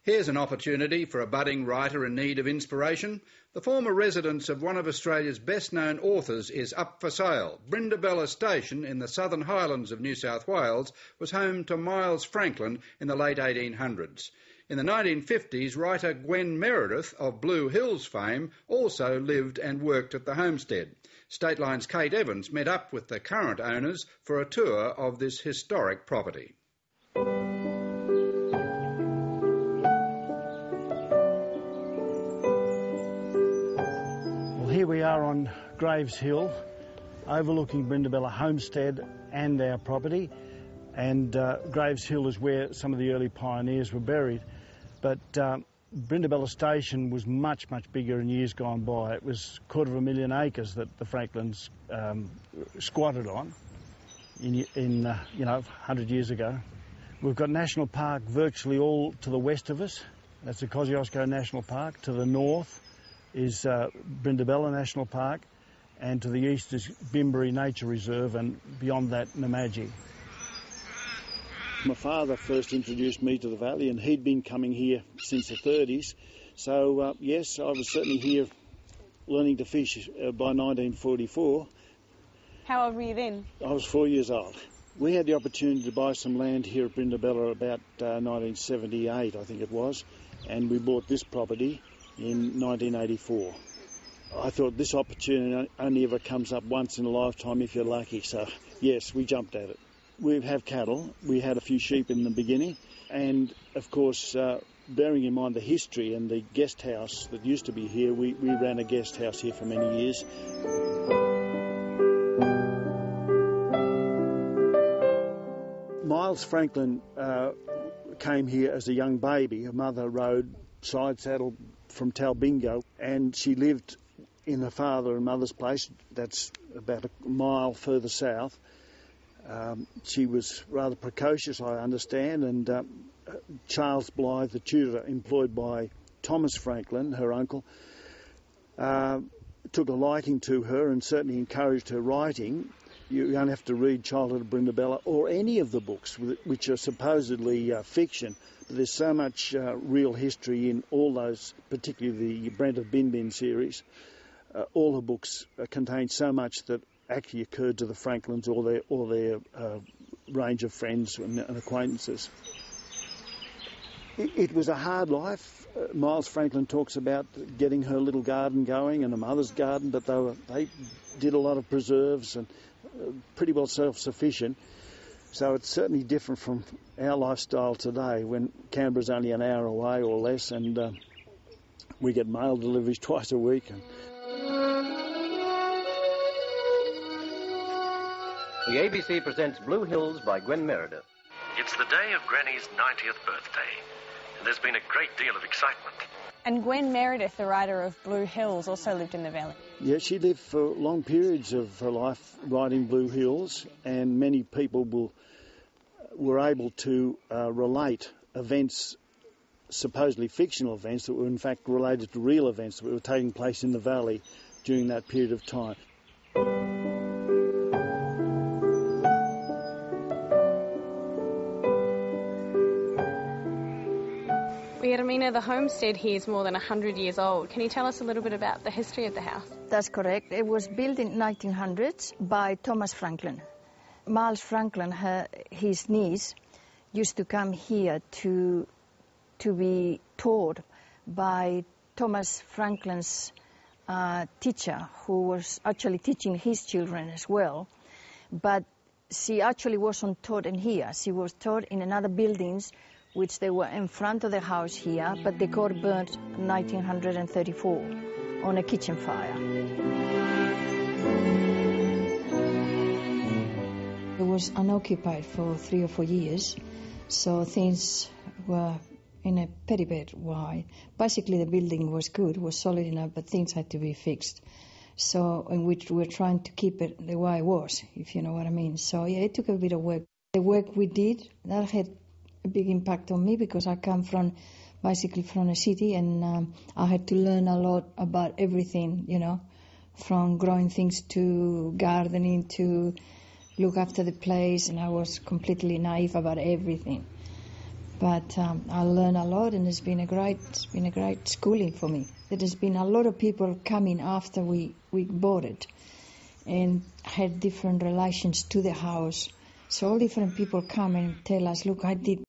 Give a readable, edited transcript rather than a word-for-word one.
Here's an opportunity for a budding writer in need of inspiration. The former residence of one of Australia's best-known authors is up for sale. Brindabella Station in the southern Highlands of New South Wales was home to Miles Franklin in the late 1800s. In the 1950s, writer Gwen Meredith of Blue Hills fame also lived and worked at the homestead. State Line's Kate Evans met up with the current owners for a tour of this historic property. Here we are on Graves Hill, overlooking Brindabella Homestead and our property. And Graves Hill is where some of the early pioneers were buried. But Brindabella Station was much, much bigger in years gone by. It was 250,000 acres that the Franklins squatted on in 100 years ago. We've got National Park virtually all to the west of us. That's the Kosciuszko National Park. To the north is Brindabella National Park, and to the east is Bimbury Nature Reserve, and beyond that, Namadgi. My father first introduced me to the valley, and he'd been coming here since the 30s. So, yes, I was certainly here learning to fish by 1944. How old were you then? I was 4 years old. We had the opportunity to buy some land here at Brindabella about 1978, I think it was, and we bought this property in 1984. I thought this opportunity only ever comes up once in a lifetime if you're lucky, so yes, we jumped at it. We have cattle, we had a few sheep in the beginning, and of course, bearing in mind the history and the guest house that used to be here, we ran a guest house here for many years. Miles Franklin came here as a young baby. Her mother rode side saddle from Talbingo, and she lived in her father and mother's place. That's about a mile further south. She was rather precocious, I understand, and Charles Blythe, the tutor employed by Thomas Franklin, her uncle, took a liking to her and certainly encouraged her writing. You don't have to read Childhood of Brindabella or any of the books which are supposedly fiction, but there's so much real history in all those, particularly the Brent of Bin Bin series. All the books contain so much that actually occurred to the Franklins or their range of friends and acquaintances. It was a hard life. Miles Franklin talks about getting her little garden going and her mother's garden, but they did a lot of preserves and pretty well self-sufficient. So it's certainly different from our lifestyle today, when Canberra's only an hour away or less, and we get mail deliveries twice a week. The ABC presents Blue Hills by Gwen Meredith. It's the day of Granny's 90th birthday, and there's been a great deal of excitement. And Gwen Meredith, the writer of Blue Hills, also lived in the valley. Yeah, she lived for long periods of her life writing Blue Hills, and many people were able to relate events, supposedly fictional events, that were in fact related to real events that were taking place in the valley during that period of time. Wilhelmina, the homestead here is more than 100 years old. Can you tell us a little bit about the history of the house? That's correct. It was built in 1900s by Thomas Franklin. Miles Franklin, his niece, used to come here to be taught by Thomas Franklin's teacher, who was actually teaching his children as well. But she actually wasn't taught in here. She was taught in another buildings which they were in front of the house here, but they got burnt in 1934 on a kitchen fire. It was unoccupied for 3 or 4 years, so things were in a petty bit wide. Basically, the building was good, was solid enough, but things had to be fixed. So, in which we were trying to keep it the way it was, if you know what I mean. So, yeah, it took a bit of work. The work we did, that had a big impact on me because I come basically from a city, and I had to learn a lot about everything, you know, from growing things to gardening to look after the place, and I was completely naive about everything. But I learned a lot, and it's been a great schooling for me. There has been a lot of people coming after we bought it and had different relations to the house. So all different people come and tell us, look, I did